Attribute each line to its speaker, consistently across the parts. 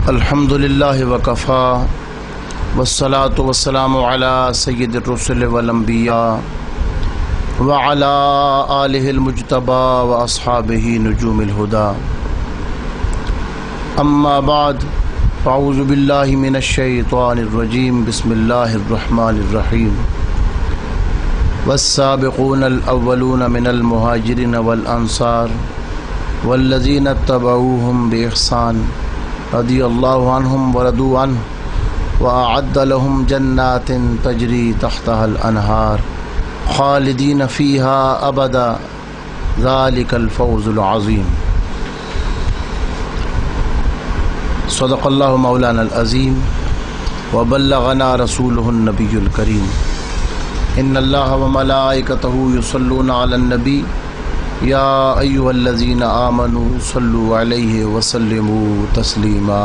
Speaker 1: الحمد للہ وکفی والصلاة والسلام علی سید الرسل والانبیاء وعلی آلہ المجتبی واصحابہ نجوم الہدی اما بعد فاعوذ باللہ من الشیطان الرجیم بسم اللہ الرحمن الرحیم والسابقون الاولون من المہاجرین والانصار والذین اتبعوہم بإحسان رضی اللہ عنہم ورضوا عنہ وأعد لهم جنات تجری تحتها الانہار خالدین فیہا ابدا ذلک الفوز العظیم۔ صدق اللہ مولانا العظیم وبلغنا رسولہ النبی الکریم۔ ان اللہ وملائکتہ یصلون علی النبی یا ایھا الذین آمنوا صلوا علیہ وسلموا تسلیما۔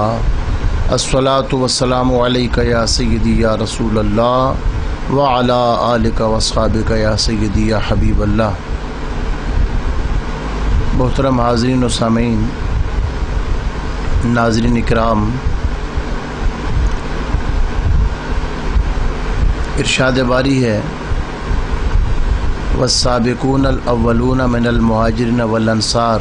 Speaker 1: الصلاۃ والسلام علیک یا سیدی یا رسول اللہ وعلی آلک واصحابک یا سیدی یا حبیب اللہ۔ محترم حاضرین و سامعین، ناظرین اکرام، ارشاد باری ہے والسابقون الاولون من المہاجرین والانصار،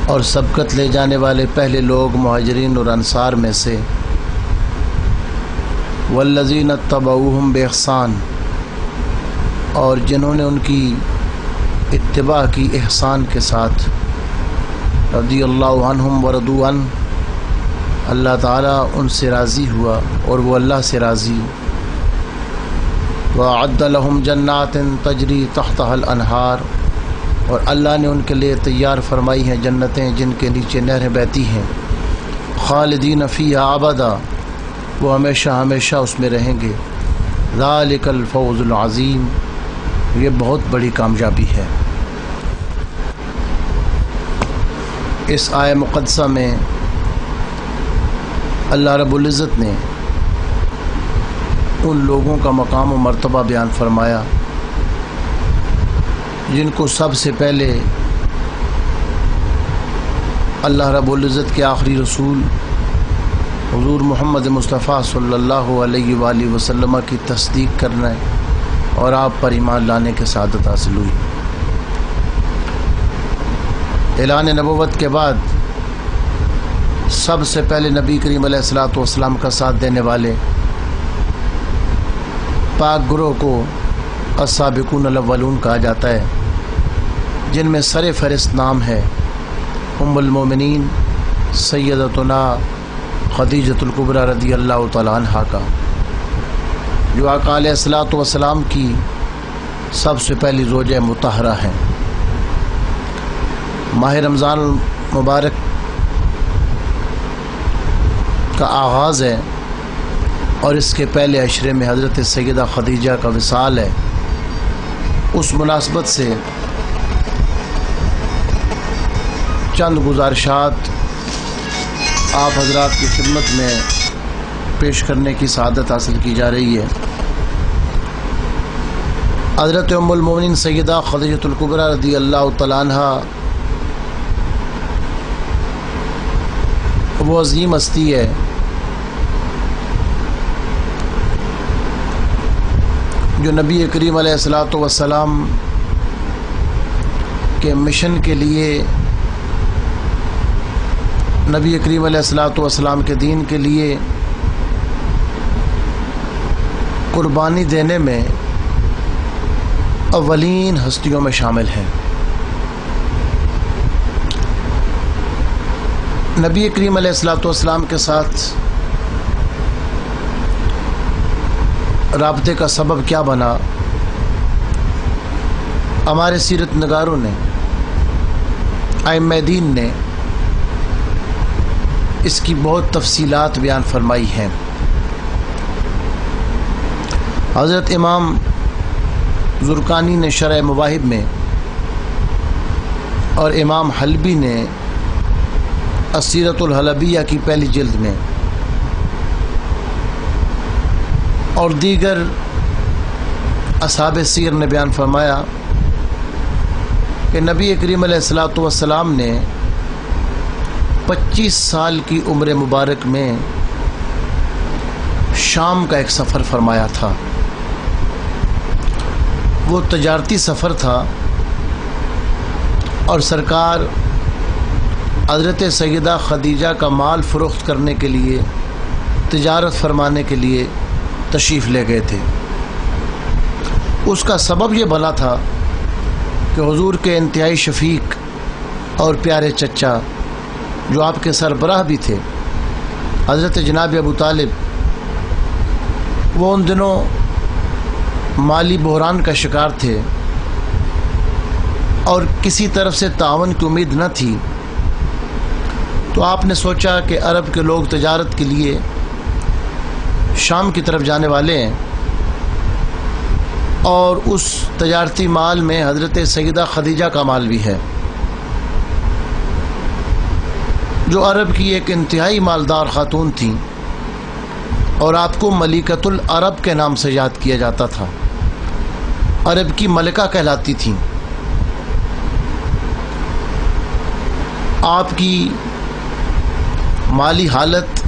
Speaker 1: اور سبقت لے جانے والے پہلے لوگ مہاجرین اور انصار میں سے، والذین اتبعوہم بإحسان، اور جنہوں نے ان کی اتباع کی احسان کے ساتھ، رضی اللہ عنہم ورضوا عنہ، اللہ تعالیٰ ان سے راضی ہوا اور وہ اللہ سے راضی۔ وَأَعَدَّ لَهُمْ جَنَّاتٍ تَجْرِي تَحْتَهَا الْأَنْهَارُ، اور اللہ نے ان کے لیے تیار فرمائی ہیں جنتیں جن کے نیچے نہریں بہتی ہیں، خالدین فیہا ابدا، وہ ہمیشہ ہمیشہ اس میں رہیں گے۔ ذَلِكَ الْفَوْزُ الْعَظِيمُ، یہ بہت بڑی کامیابی ہے۔ اس آیہ مقدسہ میں اللہ رب العزت نے ان لوگوں کا مقام و مرتبہ بیان فرمایا جن کو سب سے پہلے اللہ رب العزت کے آخری رسول حضور محمد مصطفیٰ صلی اللہ علیہ وآلہ وسلم کی تصدیق کرنا اور آپ پر ایمان لانے کے سعادت حاصل ہوئی۔ اعلان نبوت کے بعد سب سے پہلے نبی کریم علیہ الصلوۃ والسلام کا ساتھ دینے والے پاک گروہ کو السابقون الاولون کہا جاتا ہے، جن میں سر فہرست نام ہے ام المومنین سیدتنا خدیجۃ الکبریٰ رضی اللہ تعالی عنہا کا، جو آقا علیہ الصلوۃ والسلام کی سب سے پہلی زوجہ مطہرہ ہیں۔ ماہ رمضان المبارک کا آغاز ہے اور اس کے پہلے عشرے میں حضرت سیدہ خدیجہ کا وصال ہے۔ اس مناسبت سے چند گزارشات آپ حضرات کی خدمت میں پیش کرنے کی سعادت حاصل کی جا رہی ہے۔ حضرت ام المومنین سیدہ خدیجۃ الکبریٰ رضی اللہ تعالی عنہا وہ عظیم ہستی ہے جو نبی کریم علیہ الصلوۃ والسلام کے مشن کے لیے، نبی کریم علیہ الصلوۃ والسلام کے دین کے لیے قربانی دینے میں اولین ہستیوں میں شامل ہیں۔ نبی کریم علیہ الصلوۃ والسلام کے ساتھ رابطے کا سبب کیا بنا؟ ہمارے سیرت نگاروں نے، ائمہ دین نے اس کی بہت تفصیلات بیان فرمائی ہیں۔ حضرت امام زرقانی نے شرح مواہب میں اور امام حلبی نے السیرۃ الحلبیہ کی پہلی جلد میں اور دیگر اصحاب سیر نے بیان فرمایا کہ نبی کریم علیہ الصلوۃ والسلام نے 25 سال کی عمر مبارک میں شام کا ایک سفر فرمایا تھا۔ وہ تجارتی سفر تھا اور سرکار حضرت سیدہ خدیجہ کا مال فروخت کرنے کے لیے، تجارت فرمانے کے لیے تشریف لے گئے تھے۔ اس کا سبب یہ بنا تھا کہ حضور کے انتہائی شفیق اور پیارے چچا، جو آپ کے سربراہ بھی تھے، حضرت جناب ابو طالب، وہ ان دنوں مالی بحران کا شکار تھے اور کسی طرف سے تعاون کی امید نہ تھی۔ تو آپ نے سوچا کہ عرب کے لوگ تجارت کے لیے شام کی طرف جانے والے ہیں اور اس تجارتی مال میں حضرت سیدہ خدیجہ کا مال بھی ہے، جو عرب کی ایک انتہائی مالدار خاتون تھیں اور آپ کو ملکۃ العرب کے نام سے یاد کیا جاتا تھا، عرب کی ملکہ کہلاتی تھیں۔ آپ کی مالی حالت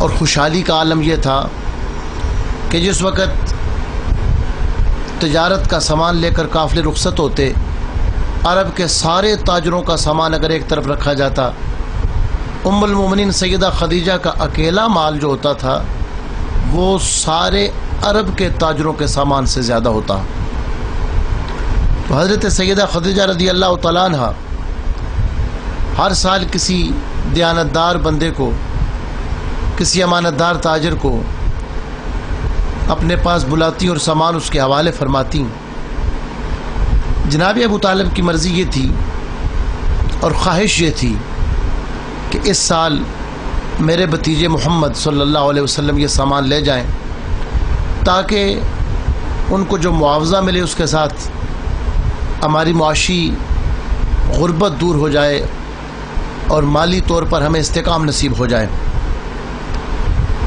Speaker 1: اور خوشحالی کا عالم یہ تھا کہ جس وقت تجارت کا سامان لے کر قافلے رخصت ہوتے، عرب کے سارے تاجروں کا سامان اگر ایک طرف رکھا جاتا، ام المومنین سیدہ خدیجہ کا اکیلا مال جو ہوتا تھا وہ سارے عرب کے تاجروں کے سامان سے زیادہ ہوتا۔ تو حضرت سیدہ خدیجہ رضی اللہ تعالیٰ عنہ ہر سال کسی دیانتدار بندے کو، کسی امانتدار تاجر کو اپنے پاس بلاتی اور سامان اس کے حوالے فرماتی۔ جناب ابو طالب کی مرضی یہ تھی اور خواہش یہ تھی کہ اس سال میرے بھتیجے محمد صلی اللہ علیہ وسلم یہ سامان لے جائیں تاکہ ان کو جو معاوضہ ملے اس کے ساتھ ہماری معاشی غربت دور ہو جائے اور مالی طور پر ہمیں استحکام نصیب ہو جائے۔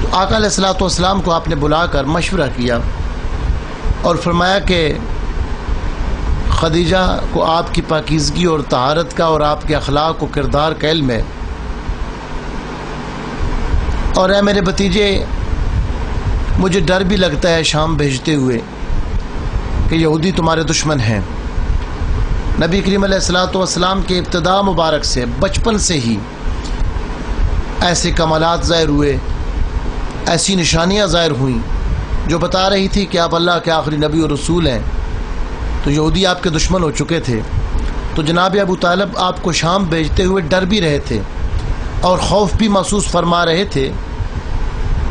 Speaker 1: تو آقا علیہ الصلوۃ والسلام کو آپ نے بلا کر مشورہ کیا اور فرمایا کہ خدیجہ کو آپ کی پاکیزگی اور طہارت کا اور آپ کے اخلاق و کردار کا علم ہے، اور اے میرے بھتیجے، مجھے ڈر بھی لگتا ہے شام بھیجتے ہوئے کہ یہودی تمہارے دشمن ہیں۔ نبی کریم علیہ الصلوۃ والسلام کے ابتدا مبارک سے، بچپن سے ہی ایسے کمالات ظاہر ہوئے، ایسی نشانیاں ظاہر ہوئیں جو بتا رہی تھی کہ آپ اللہ کے آخری نبی اور رسول ہیں۔ تو یہودی آپ کے دشمن ہو چکے تھے، تو جناب ابو طالب آپ کو شام بھیجتے ہوئے ڈر بھی رہے تھے اور خوف بھی محسوس فرما رہے تھے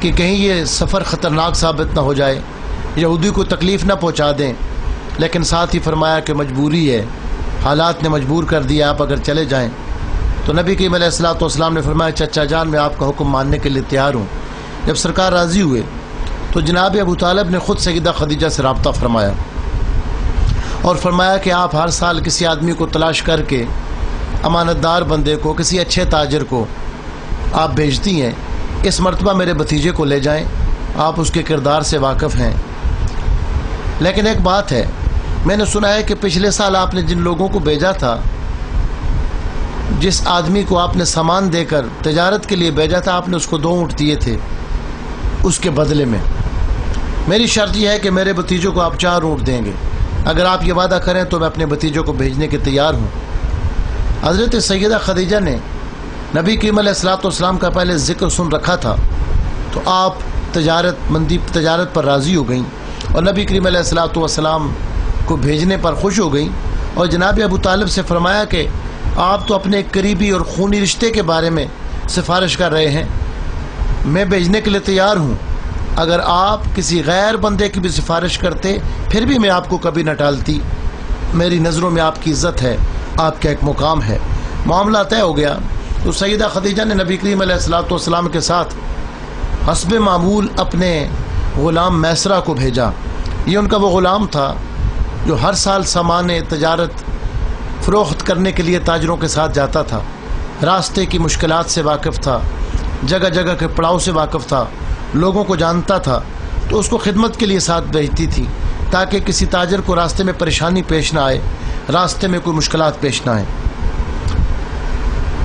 Speaker 1: کہ کہیں یہ سفر خطرناک ثابت نہ ہو جائے، یہودی کو تکلیف نہ پہنچا دیں، لیکن ساتھ ہی فرمایا کہ مجبوری ہے، حالات نے مجبور کر دیا، آپ اگر چلے جائیں۔ تو نبی کریم علیہ الصلوۃ والسلام نے فرمایا چچا جان میں آپ کا حکم ماننے کے لیے تیار ہوں۔ جب سرکار راضی ہوئے تو جناب ابو طالب نے خود سیدہ خدیجہ سے رابطہ فرمایا اور فرمایا کہ آپ ہر سال کسی آدمی کو تلاش کر کے، امانتدار بندے کو، کسی اچھے تاجر کو آپ بھیجتی ہیں، اس مرتبہ میرے بھتیجے کو لے جائیں، آپ اس کے کردار سے واقف ہیں۔ لیکن ایک بات ہے، میں نے سنا ہے کہ پچھلے سال آپ نے جن لوگوں کو بھیجا تھا، جس آدمی کو آپ نے سامان دے کر تجارت کے لیے بھیجا تھا، آپ نے اس کو 2 اونٹ دیے تھے، اس کے بدلے میں میری شرط یہ ہے کہ میرے بھتیجوں کو آپ 4 اونٹ دیں گے۔ اگر آپ یہ وعدہ کریں تو میں اپنے بھتیجوں کو بھیجنے کے تیار ہوں۔ حضرت سیدہ خدیجہ نے نبی کریم علیہ الصلوۃ والسلام کا پہلے ذکر سن رکھا تھا، تو آپ تجارت پر راضی ہو گئیں اور نبی کریم علیہ الصلوۃ والسلام کو بھیجنے پر خوش ہو گئیں، اور جناب ابو طالب سے فرمایا کہ آپ تو اپنے قریبی اور خونی رشتے کے بارے میں سفارش کر رہے ہیں، میں بھیجنے کے لیے تیار ہوں، اگر آپ کسی غیر بندے کی بھی سفارش کرتے پھر بھی میں آپ کو کبھی نہ ٹالتی، میری نظروں میں آپ کی عزت ہے، آپ کا ایک مقام ہے۔ معاملہ طے ہو گیا۔ تو سیدہ خدیجہ نے نبی کریم علیہ الصلوۃ والسلام کے ساتھ حسب معمول اپنے غلام میسرہ کو بھیجا۔ یہ ان کا وہ غلام تھا جو ہر سال سامان تجارت فروخت کرنے کے لیے تاجروں کے ساتھ جاتا تھا، راستے کی مشکلات سے واقف تھا، جگہ جگہ کے پڑاؤ سے واقف تھا، لوگوں کو جانتا تھا، تو اس کو خدمت کے لیے ساتھ بھیجتی تھی تاکہ کسی تاجر کو راستے میں پریشانی پیش نہ آئے، راستے میں کوئی مشکلات پیش نہ آئے۔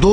Speaker 1: 2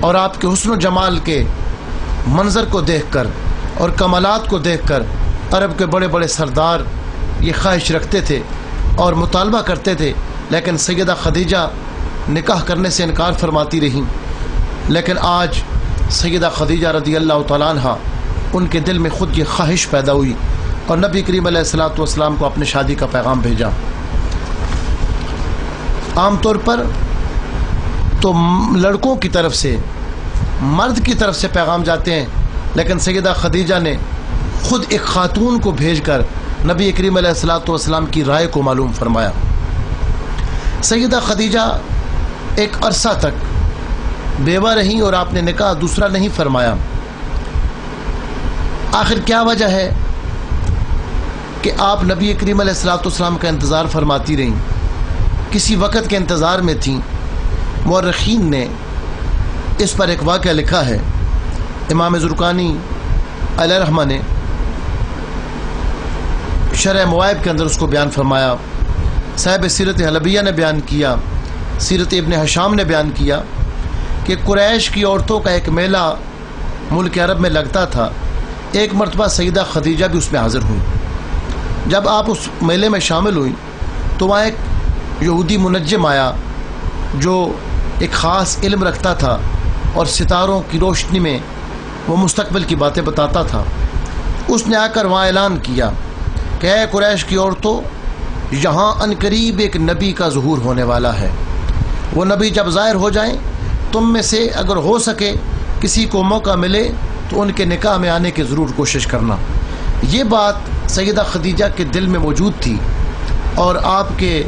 Speaker 1: اور آپ کے حسن و جمال کے منظر کو دیکھ کر اور کمالات کو دیکھ کر عرب کے بڑے بڑے سردار یہ خواہش رکھتے تھے اور مطالبہ کرتے تھے، لیکن سیدہ خدیجہ نکاح کرنے سے انکار فرماتی رہیں۔ لیکن آج سیدہ خدیجہ رضی اللہ تعالیٰ عنہ ان کے دل میں خود یہ خواہش پیدا ہوئی اور نبی کریم علیہ الصلوۃ والسلام کو اپنے شادی کا پیغام بھیجا۔ عام طور پر تو لڑکوں کی طرف سے، مرد کی طرف سے پیغام جاتے ہیں، لیکن سیدہ خدیجہ نے خود ایک خاتون کو بھیج کر نبی کریم علیہ الصلوۃ والسلام کی رائے کو معلوم فرمایا۔ سیدہ خدیجہ ایک عرصہ تک بیوہ رہیں اور آپ نے نکاح دوسرا نہیں فرمایا۔ آخر کیا وجہ ہے کہ آپ نبی کریم علیہ الصلوۃ والسلام کا انتظار فرماتی رہیں؟ کسی وقت کے انتظار میں تھیں۔ مورخین نے اس پر ایک واقعہ لکھا ہے۔ امام زرقانی علیہ رحمہ نے شرح موائب کے اندر اس کو بیان فرمایا، صاحب سیرت حلبیہ نے بیان کیا، سیرت ابن حشام نے بیان کیا کہ قریش کی عورتوں کا ایک میلہ ملک عرب میں لگتا تھا۔ ایک مرتبہ سیدہ خدیجہ بھی اس میں حاضر ہوئیں۔ جب آپ اس میلے میں شامل ہوئیں تو وہاں ایک یہودی منجم آیا جو ایک خاص علم رکھتا تھا اور ستاروں کی روشنی میں وہ مستقبل کی باتیں بتاتا تھا۔ اس نے آ کر وہاں اعلان کیا کہ اے قریش کی عورتوں، یہاں عنقریب ایک نبی کا ظہور ہونے والا ہے۔ وہ نبی جب ظاہر ہو جائیں، تم میں سے اگر ہو سکے کسی کو موقع ملے تو ان کے نکاح میں آنے کی ضرور کوشش کرنا۔ یہ بات سیدہ خدیجہ کے دل میں موجود تھی اور آپ کے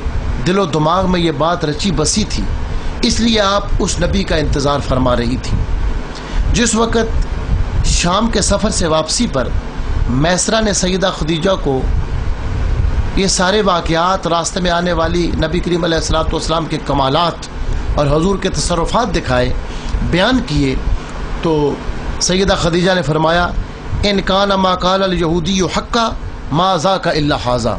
Speaker 1: دل و دماغ میں یہ بات رچی بسی تھی، اس لیے آپ اس نبی کا انتظار فرما رہی تھیں۔ جس وقت شام کے سفر سے واپسی پر میسرہ نے سیدہ خدیجہ کو یہ سارے واقعات، راستے میں آنے والی نبی کریم علیہ الصلوۃ والسلام کے کمالات اور حضور کے تصرفات دکھائے، بیان کیے، تو سیدہ خدیجہ نے فرمایا ان کان ما قال الیہودی حقا ما ذاک الا ھذا،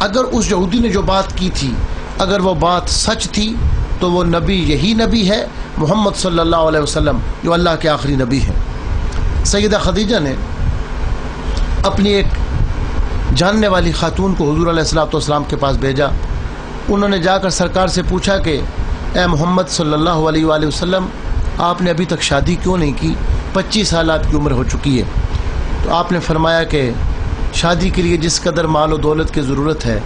Speaker 1: اگر اس یہودی نے جو بات کی تھی اگر وہ بات سچ تھی تو وہ نبی یہی نبی ہے محمد صلی اللہ علیہ وسلم جو اللہ کے آخری نبی ہیں۔ سیدہ خدیجہ نے اپنی ایک جاننے والی خاتون کو حضور علیہ الصلوۃ والسلام کے پاس بھیجا۔ انہوں نے جا کر سرکار سے پوچھا کہ اے محمد صلی اللہ علیہ وآلہ وسلم، آپ نے ابھی تک شادی کیوں نہیں کی؟ 25 سال آپ کی عمر ہو چکی ہے۔ تو آپ نے فرمایا کہ شادی کے لیے جس قدر مال و دولت کی ضرورت ہے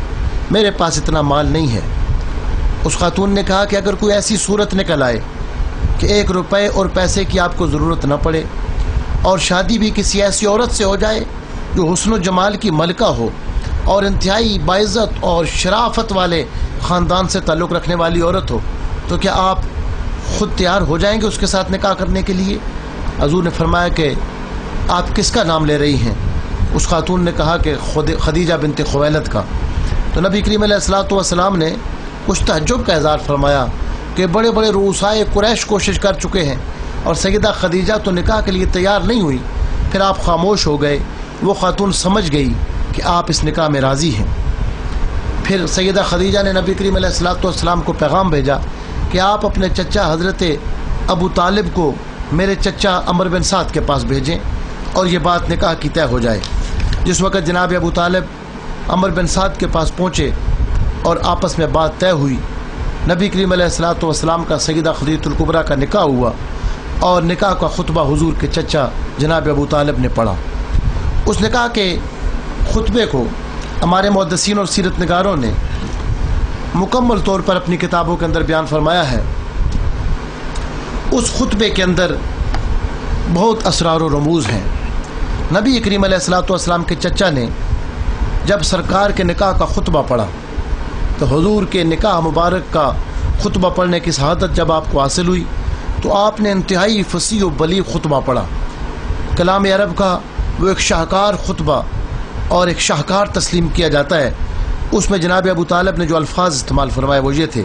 Speaker 1: میرے پاس اتنا مال نہیں ہے۔ اس خاتون نے کہا کہ اگر کوئی ایسی صورت نکل آئے کہ 1 روپے اور پیسے کی آپ کو ضرورت نہ پڑے اور شادی بھی کسی ایسی عورت سے ہو جائے جو حسن و جمال کی ملکہ ہو اور انتہائی باعزت اور شرافت والے خاندان سے تعلق رکھنے والی عورت ہو، تو کیا آپ خود تیار ہو جائیں گے اس کے ساتھ نکاح کرنے کے لیے؟ حضور نے فرمایا کہ آپ کس کا نام لے رہی ہیں؟ اس خاتون نے کہا کہ خدیجہ بنت خویلد کا۔ تو نبی کریم علیہ الصلوۃ والسلام نے کچھ تعجب کا اظہار فرمایا کہ بڑے بڑے رؤسائے قریش کوشش کر چکے ہیں اور سیدہ خدیجہ تو نکاح کے لیے تیار نہیں ہوئی، پھر آپ خاموش ہو گئے۔ وہ خاتون سمجھ گئی کہ آپ اس نکاح میں راضی ہیں۔ پھر سیدہ خدیجہ نے نبی کریم علیہ الصلوۃ والسلام کو پیغام بھیجا کہ آپ اپنے چچا حضرت ابو طالب کو میرے چچا عمر بن سعد کے پاس بھیجیں اور یہ بات نکاح کی طے ہو جائے۔ جس وقت جناب ابو طالب عمر بن سعد کے پاس پہنچے اور آپس میں بات طے ہوئی، نبی کریم علیہ الصلوۃ والسلام کا سیدہ خدیجہ الکبریٰ کا نکاح ہوا اور نکاح کا خطبہ حضور کے چچا جناب ابو طالب نے پڑھا۔ اس نکاح کے خطبے کو ہمارے محدثین اور سیرت نگاروں نے مکمل طور پر اپنی کتابوں کے اندر بیان فرمایا ہے۔ اس خطبے کے اندر بہت اسرار و رموز ہیں۔ نبی کریم علیہ الصلوۃ والسلام کے چچا نے جب سرکار کے نکاح کا خطبہ پڑھا تو حضور کے نکاح مبارک کا خطبہ پڑھنے کی سعادت جب آپ کو حاصل ہوئی تو آپ نے انتہائی فصیح و بلیغ خطبہ پڑھا۔ کلام عرب کا وہ ایک شاہکار خطبہ اور ایک شاہکار تسلیم کیا جاتا ہے۔ اس میں جناب ابو طالب نے جو الفاظ استعمال فرمائے وہ یہ تھے: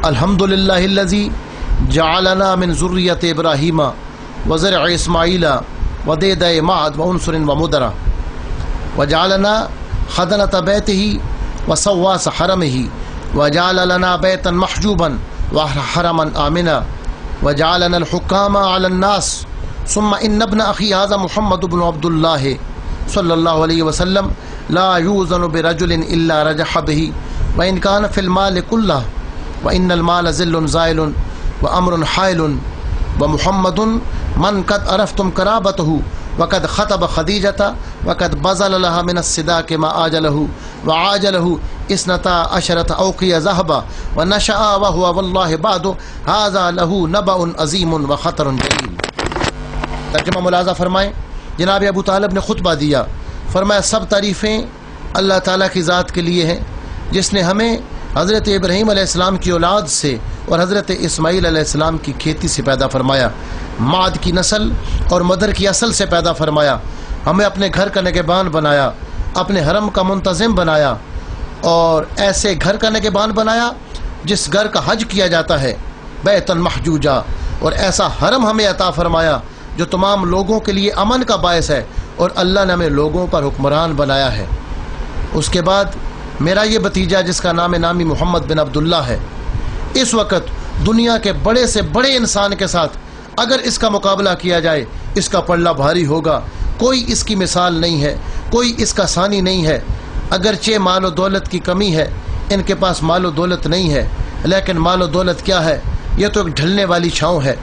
Speaker 1: الحمدللہ الذی جعلنا من ذریۃ ابراہیم وزرع اسماعیل ودید معد وعنصر ومدرہ وجعلنا خدنۃ بیتہ وسواس حرمہ وجعل لنا بیتا محجوبا وحرما آمنا وجعلنا الحكام على الناس ثم إن ابن أخي هذا محمد بن عبد الله صلى الله عليه وسلم لا يوزن برجل إلا رجح به وإن كان في المال كله وإن المال ذل زائل وأمر حائل ومحمد من قد عرفتم قرابته وقد خطب خديجة وقد بذل لها من الصداق ما آجله وعاجله 12 أوقية ذهبا ونشأ وهو والله بعد هذا له نبأ عظيم وخطر جليل۔ ترجمہ ملاحظہ فرمائیں، جناب ابو طالب نے خطبہ دیا، فرمایا سب تعریفیں اللہ تعالیٰ کی ذات کے لیے ہیں جس نے ہمیں حضرت ابراہیم علیہ السلام کی اولاد سے اور حضرت اسماعیل علیہ السلام کی کھیتی سے پیدا فرمایا، معد کی نسل اور مدر کی اصل سے پیدا فرمایا، ہمیں اپنے گھر کا نگہبان بنایا، اپنے حرم کا منتظم بنایا اور ایسے گھر کا نگہبان بنایا جس گھر کا حج کیا جاتا ہے، بیتن محجوجہ، اور ایسا حرم ہمیں عطا فرمایا جو تمام لوگوں کے لیے امن کا باعث ہے، اور اللہ نے ہمیں لوگوں پر حکمران بنایا ہے۔ اس کے بعد میرا یہ بھتیجا جس کا نامی محمد بن عبداللہ ہے، اس وقت دنیا کے بڑے سے بڑے انسان کے ساتھ اگر اس کا مقابلہ کیا جائے اس کا پلڑا بھاری ہوگا، کوئی اس کی مثال نہیں ہے، کوئی اس کا ثانی نہیں ہے۔ اگرچہ مال و دولت کی کمی ہے، ان کے پاس مال و دولت نہیں ہے، لیکن مال و دولت کیا ہے؟ یہ تو ایک ڈھلنے والی چھاؤں ہے،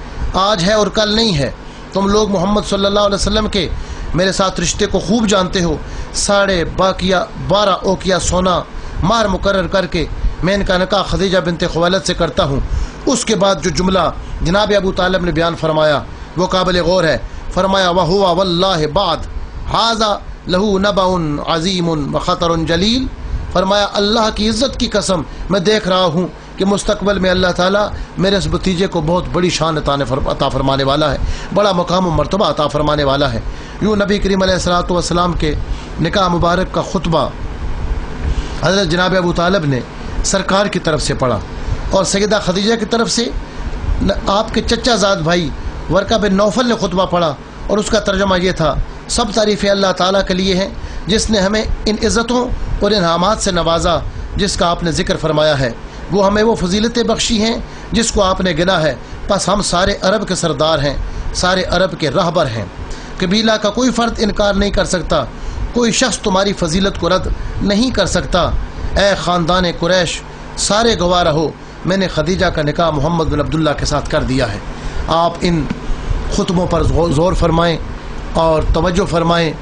Speaker 1: آج ہے اور کل نہیں ہے۔ تم لوگ محمد صلی اللہ علیہ وسلم کے میرے ساتھ رشتے کو خوب جانتے ہو، 12.5 اوقیہ سونا مار مقرر کر کے میں ان کا نکاح خدیجہ بنت خویلد سے کرتا ہوں۔ اس کے بعد جو جملہ جناب ابو طالب نے بیان فرمایا وہ قابل غور ہے، فرمایا وَهُوَ وَاللَّهِ بَعْدْ هَذَا لَهُ نَبَأٌ عَظِيمٌ وَخَطَرٌ جَلِيلٌ، فرمایا اللہ کی عزت کی قسم میں دیکھ رہا ہوں کہ مستقبل میں اللہ تعالیٰ میرے اس بھتیجے کو بہت بڑی شان عطا فرمانے والا ہے، بڑا مقام و مرتبہ عطا فرمانے والا ہے۔ یوں نبی کریم علیہ الصلوۃ والسلام کے نکاح مبارک کا خطبہ حضرت جناب ابو طالب نے سرکار کی طرف سے پڑھا، اور سیدہ خدیجہ کی طرف سے آپ کے چچا زاد بھائی ورقہ بن نوفل نے خطبہ پڑھا، اور اس کا ترجمہ یہ تھا، سب تعریفیں اللہ تعالیٰ کے لیے ہیں جس نے ہمیں ان عزتوں اور انعامات سے نوازا جس کا آپ نے ذکر فرمایا ہے، وہ ہمیں وہ فضیلتیں بخشی ہیں جس کو آپ نے گنا ہے، پس ہم سارے عرب کے سردار ہیں، سارے عرب کے رہبر ہیں، قبیلہ کا کوئی فرد انکار نہیں کر سکتا، کوئی شخص تمہاری فضیلت کو رد نہیں کر سکتا۔ اے خاندان قریش سارے گواہ رہو، میں نے خدیجہ کا نکاح محمد بن عبداللہ کے ساتھ کر دیا ہے۔ آپ ان خطبوں پر زور فرمائیں اور توجہ فرمائیں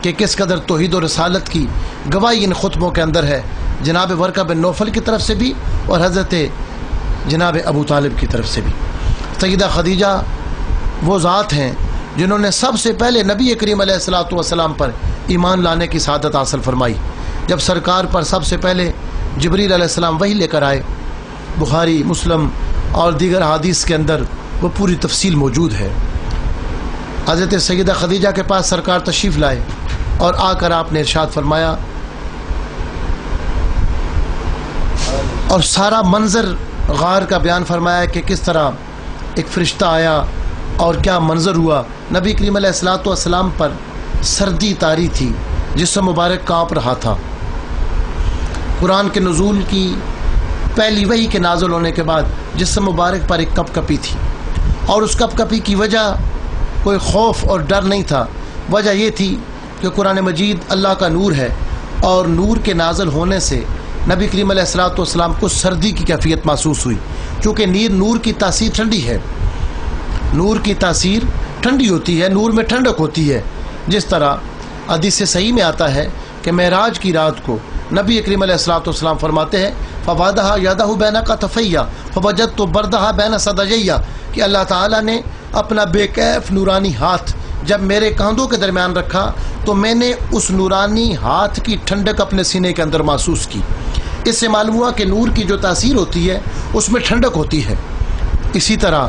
Speaker 1: کہ کس قدر توحید و رسالت کی گواہی ان خطبوں کے اندر ہے، جناب ورقہ بن نوفل کی طرف سے بھی اور حضرت جناب ابو طالب کی طرف سے بھی۔ سیدہ خدیجہ وہ ذات ہیں جنہوں نے سب سے پہلے نبی کریم علیہ الصلوۃ والسلام پر ایمان لانے کی سعادت حاصل فرمائی۔ جب سرکار پر سب سے پہلے جبریل علیہ السلام وحی لے کر آئے، بخاری مسلم اور دیگر حدیث کے اندر وہ پوری تفصیل موجود ہے۔ حضرت سیدہ خدیجہ کے پاس سرکار تشریف لائے اور آ کر آپ نے ارشاد فرمایا، اور سارا منظر غار کا بیان فرمایا کہ کس طرح ایک فرشتہ آیا اور کیا منظر ہوا۔ نبی کریم علیہ الصلوۃ والسلام پر سردی طاری تھی، جسم مبارک کانپ رہا تھا۔ قرآن کے نزول کی پہلی وحی کے نازل ہونے کے بعد جسم مبارک پر ایک کپ کپی تھی، اور اس کپ کپی کی وجہ کوئی خوف اور ڈر نہیں تھا، وجہ یہ تھی کہ قرآن مجید اللہ کا نور ہے، اور نور کے نازل ہونے سے نبی کریم علیہ الصلوۃ والسلام کو سردی کی کیفیت محسوس ہوئی، چونکہ نور کی تاثیر ٹھنڈی ہے، نور کی تاثیر ٹھنڈی ہوتی ہے، نور میں ٹھنڈک ہوتی ہے۔ جس طرح حدیث صحیح میں آتا ہے کہ معراج کی رات کو نبی کریم علیہ الصلوۃ والسلام فرماتے ہیں فَوَضَعَ يَدَهُ بَيْنَ كَتَفَيَّ فَوَجَدْتُ بَرْدَهَا بَيْنَ صَدَيَّ، کہ اللہ تعالیٰ نے اپنا بے کیف نورانی ہاتھ جب میرے کاندھوں کے درمیان رکھا تو میں نے اس نورانی ہاتھ کی ٹھنڈک اپنے سینے کے اندر محسوس کی۔ اس سے معلوم ہوا کہ نور کی جو تاثیر ہوتی ہے اس میں ٹھنڈک ہوتی ہے۔ اسی طرح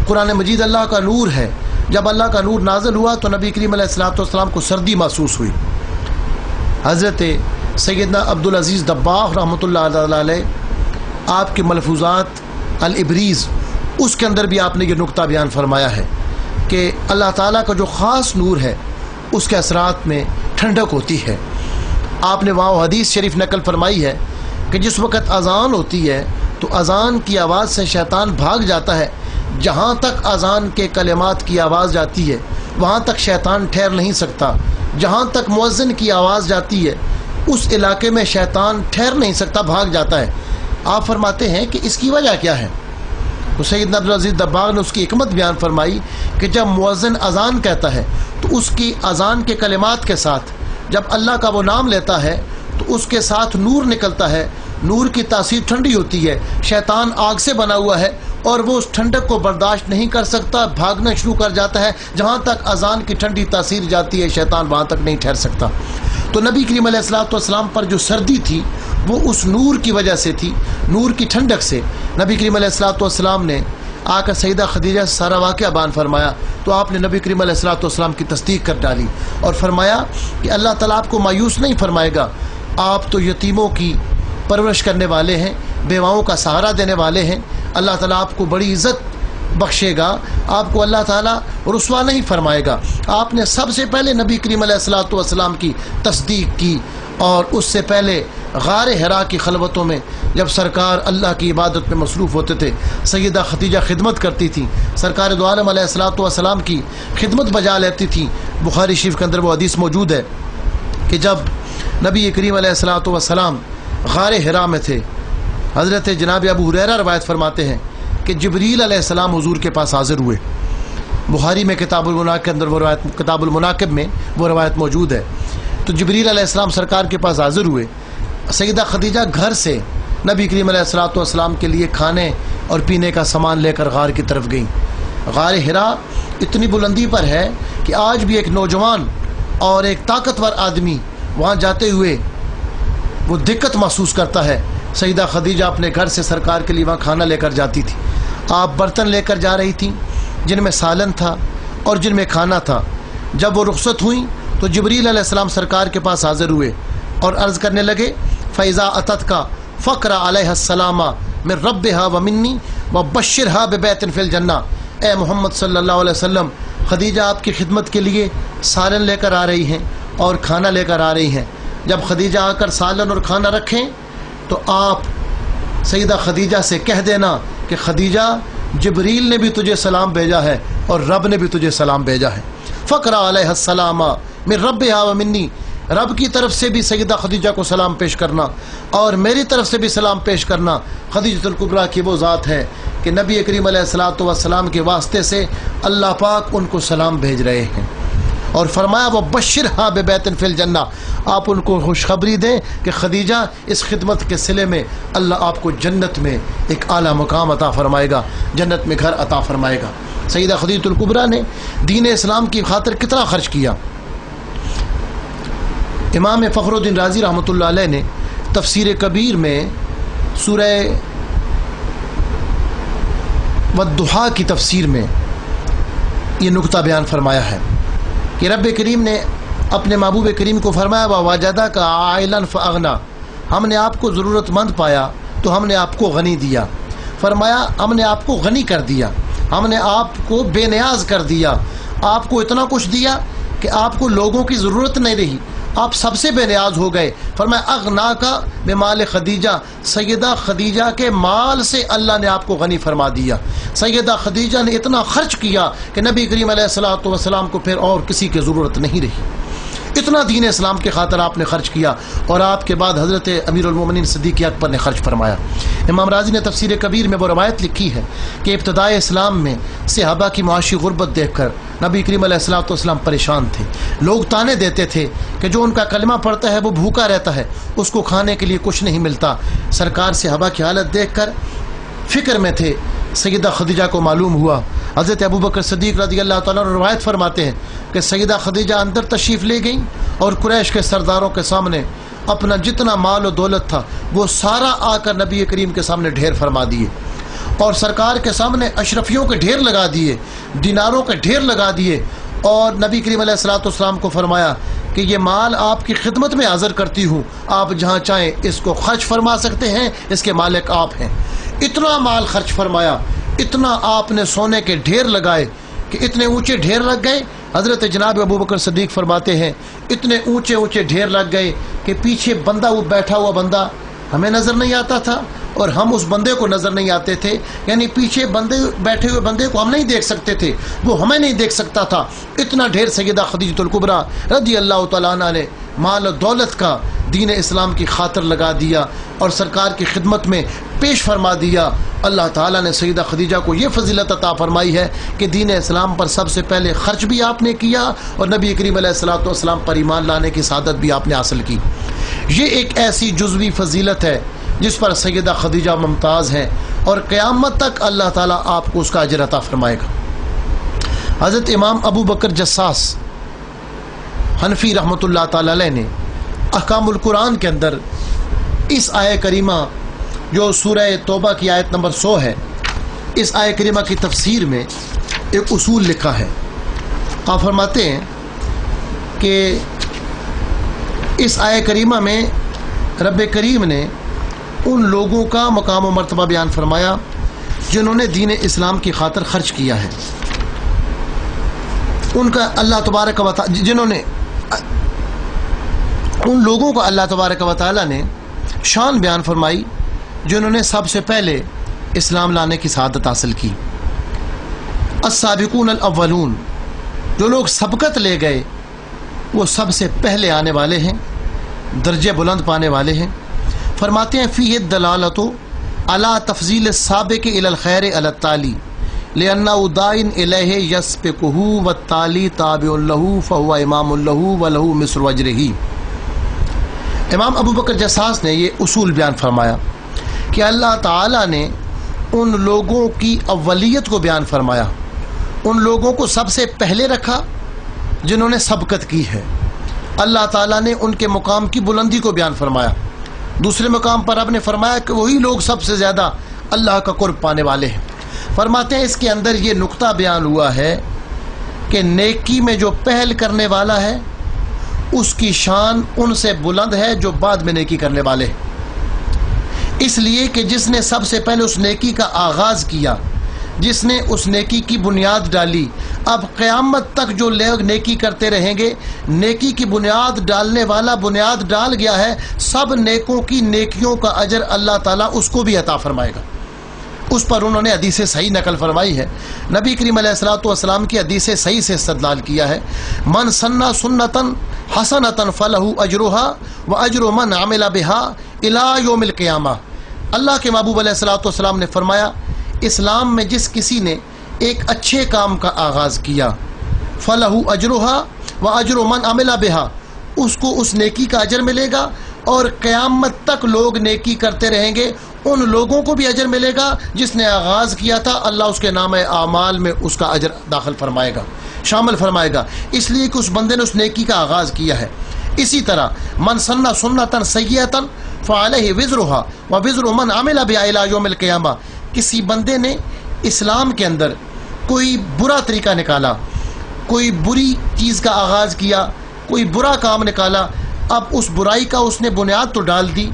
Speaker 1: قرآن مجید اللہ کا نور ہے، جب اللہ کا نور نازل ہوا تو نبی کریم علیہ الصلوۃ والسلام کو سردی محسوس ہوئی۔ حضرت سیدنا عبدالعزیز دباغ رحمۃ اللہ علیہ آپ کے ملفوظات الابریز، اس کے اندر بھی آپ نے یہ نقطہ بیان فرمایا ہے کہ اللہ تعالیٰ کا جو خاص نور ہے اس کے اثرات میں ٹھنڈک ہوتی ہے۔ آپ نے وہاں حدیث شریف نقل فرمائی ہے کہ جس وقت اذان ہوتی ہے تو اذان کی آواز سے شیطان بھاگ جاتا ہے، جہاں تک اذان کے کلمات کی آواز جاتی ہے وہاں تک شیطان ٹھہر نہیں سکتا، جہاں تک مؤذن کی آواز جاتی ہے اس علاقے میں شیطان ٹھہر نہیں سکتا، بھاگ جاتا ہے۔ آپ فرماتے ہیں کہ اس کی وجہ کیا ہے؟ تو سیدنا عبدالعزیز دباغ نے اس کی حکمت بیان فرمائی کہ جب مؤذن اذان کہتا ہے تو اس کی اذان کے کلمات کے ساتھ جب اللہ کا وہ نام لیتا ہے تو اس کے ساتھ نور نکلتا ہے، نور کی تاثیر ٹھنڈی ہوتی ہے، شیطان آگ سے بنا ہوا ہے اور وہ اس ٹھنڈک کو برداشت نہیں کر سکتا، بھاگنا شروع کر جاتا ہے۔ جہاں تک اذان کی ٹھنڈی تاثیر جاتی ہے شیطان وہاں تک نہیں ٹھہر سکتا۔ تو نبی کریم علیہ الصلوۃ والسلام پر جو سردی تھی وہ اس نور کی وجہ سے تھی، نور کی ٹھنڈک سے۔ نبی کریم علیہ الصلوۃ والسلام نے آ کر سیدہ خدیجہ سے سارا واقعہ بیان فرمایا تو آپ نے نبی کریم علیہ الصلوۃ والسلام کی تصدیق کر ڈالی اور فرمایا کہ اللہ تعالیٰ آپ کو مایوس نہیں فرمائے گا، آپ تو یتیموں کی پرورش کرنے والے ہیں، بیواؤں کا سہارا دینے والے ہیں، اللہ تعالیٰ آپ کو بڑی عزت بخشے گا، آپ کو اللہ تعالیٰ رسوا نہیں فرمائے گا۔ آپ نے سب سے پہلے نبی کریم علیہ الصلوۃ والسلام کی تصدیق کی، اور اس سے پہلے غار حرا کی خلوتوں میں جب سرکار اللہ کی عبادت میں مصروف ہوتے تھے سیدہ خدیجہ خدمت کرتی تھی، سرکار دو عالم علیہ الصلوۃ والسلام کی خدمت بجا لیتی تھی۔ بخاری شریف کے اندر وہ حدیث موجود ہے کہ جب نبی کریم علیہ الصلوۃ والسلام غار حرا میں تھے، حضرت جناب ابو ہریرہ روایت فرماتے ہیں کہ جبریل علیہ السلام حضور کے پاس حاضر ہوئے۔ بخاری میں کتاب المناقب کے اندر وہ روایت، کتاب المناقب میں وہ روایت موجود ہے۔ تو جبریل علیہ السلام سرکار کے پاس حاضر ہوئے، سیدہ خدیجہ گھر سے نبی کریم علیہ الصلوۃ والسلام کے لیے کھانے اور پینے کا سامان لے کر غار کی طرف گئیں۔ غار حرا اتنی بلندی پر ہے کہ آج بھی ایک نوجوان اور ایک طاقتور آدمی وہاں جاتے ہوئے وہ دقت محسوس کرتا ہے۔ سیدہ خدیجہ اپنے گھر سے سرکار کے لیے وہاں کھانا لے کر جاتی تھی، آپ برتن لے کر جا رہی تھیں جن میں سالن تھا اور جن میں کھانا تھا۔ جب وہ رخصت ہوئیں تو جبریل علیہ السلام سرکار کے پاس حاضر ہوئے اور عرض کرنے لگے فَإِذَا أَتَتْكَ فَقْرَ عَلَيْهَا السَّلَامَ مِن رَبِّهَا وَمِنِّي وَبَشِّرْهَا بِبَيْتٍ فِي الْجَنَّةِ۔ اے محمد صلی اللہ علیہ وسلم، خدیجہ آپ کی خدمت کے لیے سالن لے کر آ رہی ہیں اور کھانا لے کر آ رہی ہیں۔ جب خدیجہ آ کر سالن اور کھانا رکھیں تو آپ سیدہ خدیجہ سے کہہ دینا کہ خدیجہ جبریل نے بھی تجھے سلام بھیجا ہے اور رب نے بھی تجھے سلام بھیجا ہے۔ فقرا علیہ السلام من ربها ومنی، رب کی طرف سے بھی سیدہ خدیجہ کو سلام پیش کرنا اور میری طرف سے بھی سلام پیش کرنا۔ خدیجۃ الکبریٰ کی وہ ذات ہے کہ نبی کریم علیہ الصلوۃ والسلام کے واسطے سے اللہ پاک ان کو سلام بھیج رہے ہیں، اور فرمایا وہ بشرھا ببیت فی الجنہ، آپ ان کو خوشخبری دیں کہ خدیجہ اس خدمت کے صلے میں اللہ آپ کو جنت میں ایک اعلیٰ مقام عطا فرمائے گا، جنت میں گھر عطا فرمائے گا۔ سیدہ خدیجۃ الکبریٰ نے دین اسلام کی خاطر کتنا خرچ کیا۔ امام فخر الدین رازی رحمۃ اللہ علیہ نے تفسیر کبیر میں سورہ والضحیٰ کی تفسیر میں یہ نکتہ بیان فرمایا ہے کہ رب کریم نے اپنے محبوب کریم کو فرمایا وَوَجَدَكَ عَائِلًا فَأَغْنَىٰ، ہم نے آپ کو ضرورت مند پایا تو ہم نے آپ کو غنی دیا۔ فرمایا ہم نے آپ کو غنی کر دیا، ہم نے آپ کو بے نیاز کر دیا، آپ کو اتنا کچھ دیا کہ آپ کو لوگوں کی ضرورت نہیں رہی، آپ سب سے بے نیاز ہو گئے۔ فرمایا اغناکا بمال خدیجہ، سیدہ خدیجہ کے مال سے اللہ نے آپ کو غنی فرما دیا۔ سیدہ خدیجہ نے اتنا خرچ کیا کہ نبی کریم علیہ الصلوۃ والسلام کو پھر اور کسی کی ضرورت نہیں رہی، اتنا دین اسلام کے خاطر آپ نے خرچ کیا، اور آپ کے بعد حضرت امیر المومنین صدیق اکبر نے خرچ فرمایا۔ امام راضی نے تفسیر کبیر میں وہ روایت لکھی ہے کہ ابتدائے اسلام میں صحابہ کی معاشی غربت دیکھ کر نبی کریم علیہ الصلوۃ والسلام پریشان تھے، لوگ تانے دیتے تھے کہ جو ان کا کلمہ پڑھتا ہے وہ بھوکا رہتا ہے، اس کو کھانے کے لیے کچھ نہیں ملتا۔ سرکار صحابہ کی حالت دیکھ کر فکر میں تھے، سیدہ خدیجہ کو معلوم ہوا، حضرت ابوبکر صدیق رضی اللہ تعالیٰ عنہ روایت فرماتے ہیں کہ سیدہ خدیجہ اندر تشریف لے گئیں اور قریش کے سرداروں کے سامنے اپنا جتنا مال و دولت تھا وہ سارا آ کر نبی کریم کے سامنے ڈھیر فرما دیے، اور سرکار کے سامنے اشرفیوں کے ڈھیر لگا دیے، دیناروں کے ڈھیر لگا دیے، اور نبی کریم علیہ الصلوۃ والسلام کو فرمایا کہ یہ مال آپ کی خدمت میں حاضر کرتی ہوں، آپ جہاں چاہیں اس کو خرچ فرما سکتے ہیں، اس کے مالک آپ ہیں۔ اتنا مال خرچ فرمایا، اتنا آپ نے سونے کے ڈھیر لگائے کہ اتنے اونچے ڈھیر لگ گئے، حضرت جناب ابوبکر صدیق فرماتے ہیں اتنے اونچے اونچے ڈھیر لگ گئے کہ پیچھے بندہ وہ بیٹھا ہوا بندہ ہمیں نظر نہیں آتا تھا، اور ہم اس بندے کو نظر نہیں آتے تھے، یعنی پیچھے بندے بیٹھے ہوئے بندے کو ہم نہیں دیکھ سکتے تھے، وہ ہمیں نہیں دیکھ سکتا تھا۔ اتنا ڈھیر سیدہ خدیجہ الکبریٰ رضی اللہ تعالیٰ عنہ نے مال و دولت کا دین اسلام کی خاطر لگا دیا اور سرکار کی خدمت میں پیش فرما دیا۔ اللہ تعالیٰ نے سیدہ خدیجہ کو یہ فضیلت عطا فرمائی ہے کہ دین اسلام پر سب سے پہلے خرچ بھی آپ نے کیا اور نبی کریم علیہ الصلوۃ والسلام پر ایمان لانے کی سعادت بھی آپ نے حاصل کی۔ یہ ایک ایسی جزوی فضیلت ہے جس پر سیدہ خدیجہ ممتاز ہیں اور قیامت تک اللہ تعالیٰ آپ کو اس کا اجر عطا فرمائے گا۔ حضرت امام ابو بکر جساس حنفی رحمۃ اللہ تعالی علیہ نے احکام القرآن کے اندر اس آیہ کریمہ جو سورہ توبہ کی آیت نمبر 100 ہے، اس آیہ کریمہ کی تفسیر میں ایک اصول لکھا ہے۔ آپ فرماتے ہیں کہ اس آیہ کریمہ میں رب کریم نے ان لوگوں کا مقام و مرتبہ بیان فرمایا جنہوں نے دین اسلام کی خاطر خرچ کیا ہے، ان کا اللہ تبارک و تعالی جنہوں نے ان لوگوں کو اللہ تبارک و تعالی نے شان بیان فرمائی جنہوں نے سب سے پہلے اسلام لانے کی سعادت حاصل کی۔ السابقون الاولون، جو لوگ سبقت لے گئے وہ سب سے پہلے آنے والے ہیں، درجے بلند پانے والے ہیں۔ فرماتے ہیں فیہ الدلالۃ علی تفضیل السابق الی الخیر علی التالی لأنہ داعٍ الیہ یسبقہ والتالی تابع لہ فہو امام لہ ولہ مصر اجرہ۔ امام ابو بکر جساس نے یہ اصول بیان فرمایا کہ اللہ تعالیٰ نے ان لوگوں کی اولیت کو بیان فرمایا، ان لوگوں کو سب سے پہلے رکھا جنہوں نے سبقت کی ہے۔ اللہ تعالیٰ نے ان کے مقام کی بلندی کو بیان فرمایا۔ دوسرے مقام پر اب نے فرمایا کہ وہی لوگ سب سے زیادہ اللہ کا قرب پانے والے ہیں۔ فرماتے ہیں اس کے اندر یہ نقطہ بیان ہوا ہے کہ نیکی میں جو پہل کرنے والا ہے اس کی شان ان سے بلند ہے جو بعد میں نیکی کرنے والے ہیں، اس لیے کہ جس نے سب سے پہلے اس نیکی کا آغاز کیا، جس نے اس نیکی کی بنیاد ڈالی، اب قیامت تک جو لوگ نیکی کرتے رہیں گے، نیکی کی بنیاد ڈالنے والا بنیاد ڈال گیا ہے، سب نیکوں کی نیکیوں کا اجر اللہ تعالیٰ اس کو بھی عطا فرمائے گا۔ اس پر انہوں نے حدیث صحیح نقل فرمائی ہے، نبی کریم علیہ الصلوۃ والسلام کی حدیث صحیح سے استدلال کیا ہے، من سنّ سنتاً حسنۃ فلہ اجرھا واجر من عمل بها الی یوم القیامہ۔ اللہ کے محبوب علیہ الصلوۃ والسلام نے فرمایا اسلام میں جس کسی نے ایک اچھے کام کا آغاز کیا، فلہ اجرھا واجر من عمل بها، اس کو اس نیکی کا اجر ملے گا اور قیامت تک لوگ نیکی کرتے رہیں گے، ان لوگوں کو بھی اجر ملے گا جس نے آغاز کیا تھا، اللہ اس کے نام اعمال میں اس کا اجر داخل فرمائے گا، شامل فرمائے گا، اس لیے کہ اس بندے نے اس نیکی کا آغاز کیا ہے۔ اسی طرح من سنّ سنۃ سیئۃ فعلیہ وزرھا ووزر من عمل بها الی یوم القیامہ، کسی بندے نے اسلام کے اندر کوئی برا طریقہ نکالا، کوئی بری چیز کا آغاز کیا، کوئی برا کام نکالا، اب اس برائی کا اس نے بنیاد تو ڈال دی،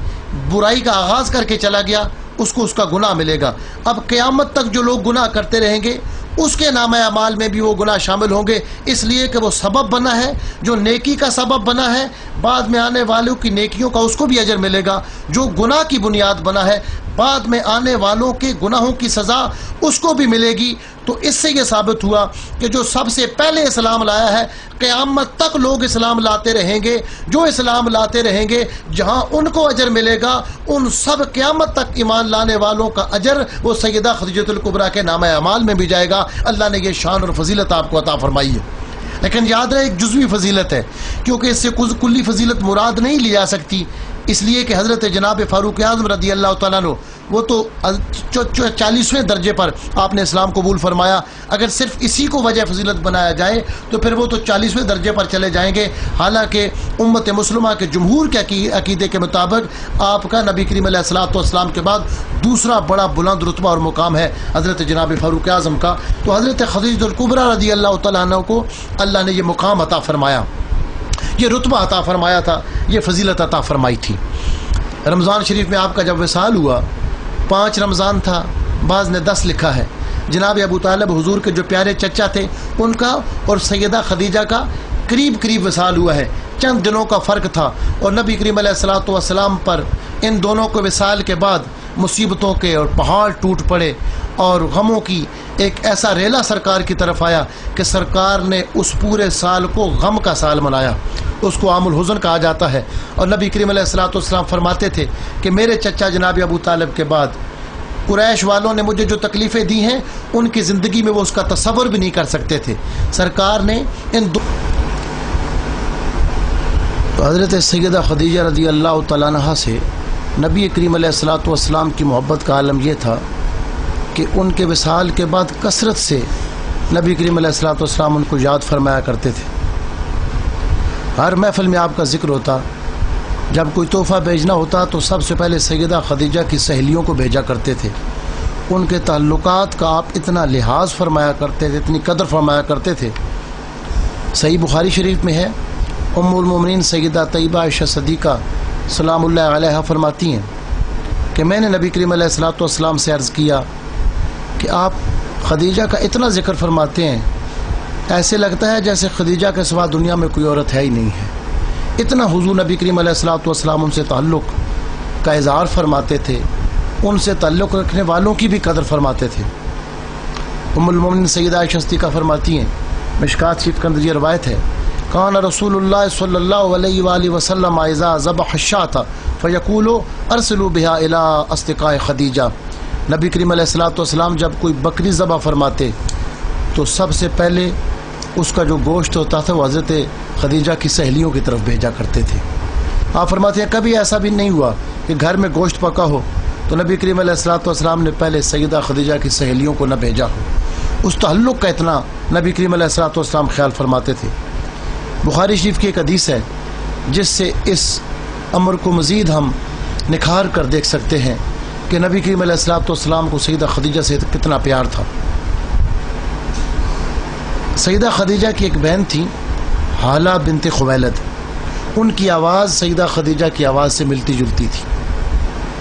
Speaker 1: برائی کا آغاز کر کے چلا گیا، اس کو اس کا گناہ ملے گا۔ اب قیامت تک جو لوگ گناہ کرتے رہیں گے اس کے نام اعمال میں بھی وہ گناہ شامل ہوں گے، اس لیے کہ وہ سبب بنا ہے، جو نیکی کا سبب بنا ہے، بعد میں آنے والوں کی نیکیوں کا اس کو بھی اجر ملے گا، جو گناہ کی بنیاد بنا ہے بعد میں آنے والوں کے گناہوں کی سزا اس کو بھی ملے گی۔ تو اس سے یہ ثابت ہوا کہ جو سب سے پہلے اسلام لایا ہے قیامت تک لوگ اسلام لاتے رہیں گے، جو اسلام لاتے رہیں گے جہاں ان کو اجر ملے گا، ان سب قیامت تک ایمان لانے والوں کا اجر وہ سیدہ خدیجہ الکبریٰ کے نامہ اعمال میں بھی جائے گا۔ اللہ نے یہ شان اور فضیلت آپ کو عطا فرمائی ہے، لیکن یاد رہے ایک جزوی فضیلت ہے، کیونکہ اس سے کلی فضیلت مراد نہیں لی جا سکتی، اس لیے کہ حضرت جناب فاروق اعظم رضی اللہ تعالیٰ عنہ وہ تو 40ویں درجے پر آپ نے اسلام قبول فرمایا، اگر صرف اسی کو وجہ فضیلت بنایا جائے تو پھر وہ تو 40ویں درجے پر چلے جائیں گے، حالانکہ امت مسلمہ کے جمہور کے عقیدے کے مطابق آپ کا نبی کریم علیہ الصلوۃ والسلام کے بعد دوسرا بڑا بلند رتبہ اور مقام ہے حضرت جناب فاروق اعظم کا۔ تو حضرت خدیجہ الکبریٰ رضی اللہ تعالیٰ عنہ کو اللہ نے یہ مقام عطا فرمایا، یہ رتبہ عطا فرمایا تھا، یہ فضیلت عطا فرمائی تھی۔ رمضان شریف میں آپ کا جب وصال ہوا 5 رمضان تھا، بعض نے 10 لکھا ہے، جناب ابو طالب حضور کے جو پیارے چچا تھے ان کا اور سیدہ خدیجہ کا قریب وصال ہوا ہے، چند دنوں کا فرق تھا، اور نبی کریم علیہ الصلوۃ والسلام پر ان دونوں کو وصال کے بعد مصیبتوں کے اور پہاڑ ٹوٹ پڑے اور غموں کی ایک ایسا ریلا سرکار کی طرف آیا کہ سرکار نے اس پورے سال کو غم کا سال منایا، اس کو عام الحزن کہا جاتا ہے۔ اور نبی کریم علیہ الصلوۃ والسلام فرماتے تھے کہ میرے چچا جناب ابو طالب کے بعد قریش والوں نے مجھے جو تکلیفیں دی ہیں ان کی زندگی میں وہ اس کا تصور بھی نہیں کر سکتے تھے۔ سرکار نے ان دو حضرت سیدہ خدیجہ رضی اللہ تعالیٰ عنہا سے نبی کریم علیہ الصلوۃ والسلام کی محبت کا عالم یہ تھا کہ ان کے وصال کے بعد کثرت سے نبی کریم علیہ الصلوۃ والسلام ان کو یاد فرمایا کرتے تھے۔ ہر محفل میں آپ کا ذکر ہوتا، جب کوئی تحفہ بھیجنا ہوتا تو سب سے پہلے سیدہ خدیجہ کی سہیلیوں کو بھیجا کرتے تھے۔ ان کے تعلقات کا آپ اتنا لحاظ فرمایا کرتے تھے، اتنی قدر فرمایا کرتے تھے۔ صحیح بخاری شریف میں ہے، ام المومنین سیدہ طیبہ عائشہ صدیقہ سلام اللہ علیہا فرماتی ہیں کہ میں نے نبی کریم علیہ الصلوۃ والسلام سے عرض کیا کہ آپ خدیجہ کا اتنا ذکر فرماتے ہیں، ایسے لگتا ہے جیسے خدیجہ کے سوا دنیا میں کوئی عورت ہے ہی نہیں ہے۔ اتنا حضور نبی کریم علیہ الصلوۃ والسلام ان سے تعلق کا اظہار فرماتے تھے، ان سے تعلق رکھنے والوں کی بھی قدر فرماتے تھے۔ ام المومنین سیدہ عائشہ صدیقہ فرماتی ہیں، مشکات شریف کے اندر یہ روایت ہے، کان رسول اللہ صلی اللہ علیہ وآلہ وسلم اذا ذبح الشاة فیقول ارسلوا بها الى اصدقاء خدیجہ۔ نبی کریم علیہ الصلوۃ والسلام جب کوئی بکری ذبح فرماتے تو سب سے پہلے اس کا جو گوشت ہوتا تھا وہ حضرت خدیجہ کی سہیلیوں کی طرف بھیجا کرتے تھے۔ آپ فرماتے ہیں کبھی ایسا بھی نہیں ہوا کہ گھر میں گوشت پکا ہو تو نبی کریم علیہ الصلوۃ والسلام نے پہلے سیدہ خدیجہ کی سہیلیوں کو نہ بھیجا ہو۔ اس تعلق کا اتنا نبی کریم علیہ الصلوۃ والسلام خیال فرماتے تھے۔ بخاری شریف کی ایک حدیث ہے جس سے اس امر کو مزید ہم نکھار کر دیکھ سکتے ہیں کہ نبی کریم علیہ الصلوۃ والسلام کو سیدہ خدیجہ سے کتنا پیار تھا۔ سیدہ خدیجہ کی ایک بہن تھی حالہ بنت خویلد، ان کی آواز سیدہ خدیجہ کی آواز سے ملتی جلتی تھی۔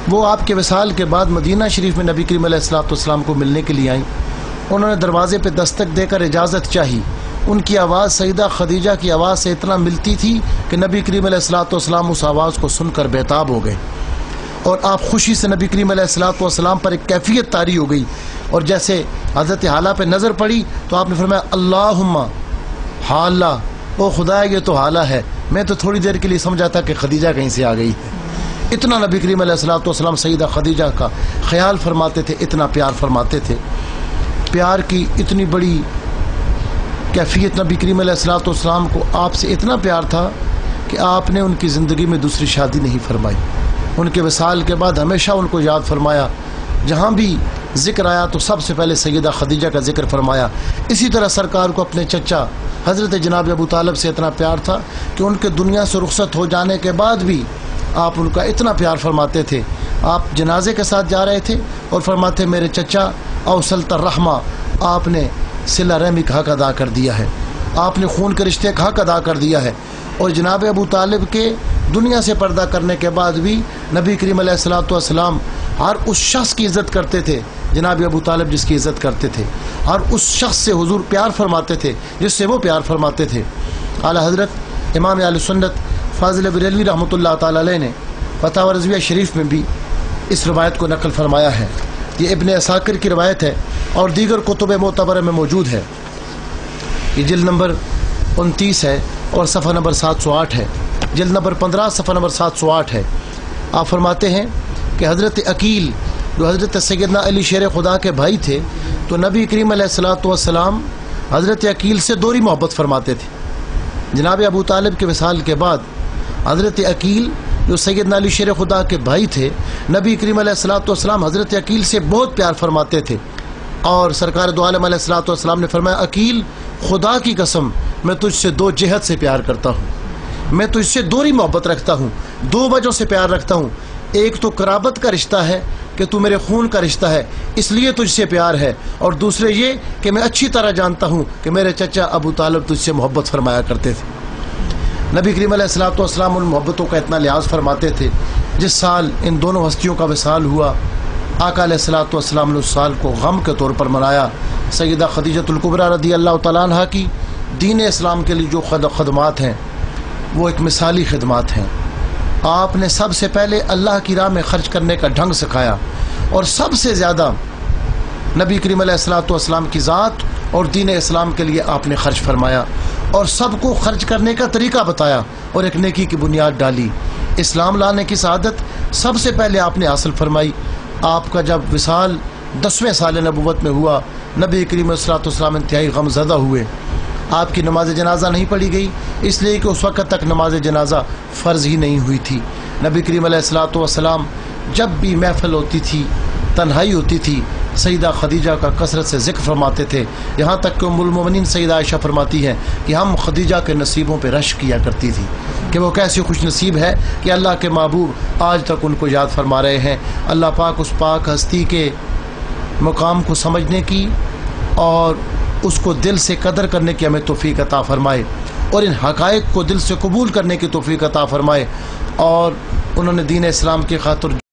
Speaker 1: وہ آپ کے وصال کے بعد مدینہ شریف میں نبی کریم علیہ الصلوۃ والسلام کو ملنے کے لیے آئیں۔ انہوں نے دروازے پہ دستک دے کر اجازت چاہی۔ ان کی آواز سیدہ خدیجہ کی آواز سے اتنا ملتی تھی کہ نبی کریم علیہ الصلوۃ والسلام اس آواز کو سن کر بیتاب ہو گئے، اور آپ خوشی سے نبی کریم علیہ الصلوۃ والسلام پر ایک کیفیت طاری ہو گئی، اور جیسے حضرت حالہ پہ نظر پڑی تو آپ نے فرمایا اللہم حالہ، او خدا یہ تو حالہ ہے، میں تو تھوڑی دیر کے لیے سمجھا تھا کہ خدیجہ کہیں سے آ گئی ہے۔ اتنا نبی کریم علیہ الصلوۃ والسلام سیدہ خدیجہ کا خیال فرماتے تھے، اتنا پیار فرماتے تھے۔ پیار کی اتنی بڑی کیفیت نبی کریم علیہ الصلوۃ والسلام کو آپ سے اتنا پیار تھا کہ آپ نے ان کی زندگی میں دوسری شادی نہیں فرمائی۔ ان کے وصال کے بعد ہمیشہ ان کو یاد فرمایا، جہاں بھی ذکر آیا تو سب سے پہلے سیدہ خدیجہ کا ذکر فرمایا۔ اسی طرح سرکار کو اپنے چچا حضرت جناب ابو طالب سے اتنا پیار تھا کہ ان کے دنیا سے رخصت ہو جانے کے بعد بھی آپ ان کا اتنا پیار فرماتے تھے۔ آپ جنازے کے ساتھ جا رہے تھے اور فرماتے میرے چچا اوصلت الرحمہ، آپ نے صلہ رحمی کا حق ادا کر دیا ہے، آپ نے خون کے رشتے کا حق ادا کر دیا ہے۔ اور جناب ابو طالب کے دنیا سے پردہ کرنے کے بعد بھی نبی کریم علیہ الصلوۃ والسلام ہر اس شخص کی عزت کرتے تھے، جناب ابو طالب جس کی عزت کرتے تھے، اور اس شخص سے حضور پیار فرماتے تھے جس سے وہ پیار فرماتے تھے۔ اعلیٰ حضرت امام اہل سنت فاضل بریلوی رحمۃ اللہ تعالی علیہ نے فتاوی رضویہ شریف میں بھی اس روایت کو نقل فرمایا ہے۔ یہ ابن عساکر کی روایت ہے اور دیگر کتب معتبرہ میں موجود ہے۔ یہ جلد نمبر 29 ہے اور صفحہ نمبر 708 ہے، جلد نمبر 15 صفحہ نمبر 708 ہے۔ آپ فرماتے ہیں کہ حضرت عقیل جو حضرت سیدنا علی شیر خدا کے بھائی تھے، تو نبی کریم علیہ الصلوۃ والسلام حضرت عقیل سے دوہری محبت فرماتے تھے۔ جناب ابو طالب کے وصال کے بعد حضرت عقیل جو سیدنا علی شیر خدا کے بھائی تھے، نبی کریم علیہ الصلوۃ والسلام حضرت عقیل سے بہت پیار فرماتے تھے، اور سرکار دو عالم علیہ الصلوۃ والسلام نے فرمایا عقیل خدا کی قسم میں تجھ سے دو جہت سے پیار کرتا ہوں، میں تجھ سے دوہری محبت رکھتا ہوں، دو وجہوں سے پیار رکھتا ہوں۔ ایک تو قرابت کا رشتہ ہے کہ تو میرے خون کا رشتہ ہے اس لیے تجھ سے پیار ہے، اور دوسرے یہ کہ میں اچھی طرح جانتا ہوں کہ میرے چچا ابو طالب تجھ سے محبت فرمایا کرتے تھے۔ نبی کریم علیہ الصلوۃ والسلام ان محبتوں کا اتنا لحاظ فرماتے تھے۔ جس سال ان دونوں ہستیوں کا وصال ہوا، آقا علیہ الصلوۃ والسلام نے اس سال کو غم کے طور پر منایا۔ سیدہ خدیجۃ الکبریٰ رضی اللہ تعالیٰ عنہ کی دین اسلام کے لیے جو خدمات ہیں وہ ایک مثالی خدمات ہیں۔ آپ نے سب سے پہلے اللہ کی راہ میں خرچ کرنے کا ڈھنگ سکھایا۔ اور سب سے زیادہ نبی کریم علیہ الصلوۃ والسلام کی ذات اور دین اسلام کے لیے آپ نے خرچ فرمایا اور سب کو خرچ کرنے کا طریقہ بتایا اور ایک نیکی کی بنیاد ڈالی۔ اسلام لانے کی سعادت سب سے پہلے آپ نے حاصل فرمائی۔ آپ کا جب وصال 10ویں سال نبوت میں ہوا، نبی کریم علیہ الصلوۃ والسلام انتہائی غم زدہ ہوئے۔ آپ کی نماز جنازہ نہیں پڑھی گئی، اس لیے کہ اس وقت تک نماز جنازہ فرض ہی نہیں ہوئی تھی۔ نبی کریم علیہ الصلوۃ والسلام جب بھی محفل ہوتی تھی، تنہائی ہوتی تھی، سیدہ خدیجہ کا کثرت سے ذکر فرماتے تھے، یہاں تک کہ ام المومنین سیدہ عائشہ فرماتی ہیں کہ ہم خدیجہ کے نصیبوں پہ رشک کیا کرتی تھی کہ وہ کیسی خوش نصیب ہے کہ اللہ کے محبوب آج تک ان کو یاد فرما رہے ہیں۔ اللہ پاک اس پاک ہستی کے مقام کو سمجھنے کی اور اس کو دل سے قدر کرنے کی ہمیں توفیق عطا فرمائے اور ان حقائق کو دل سے قبول کرنے کی توفیق عطا فرمائے، اور انہوں نے دین اسلام کی خاطر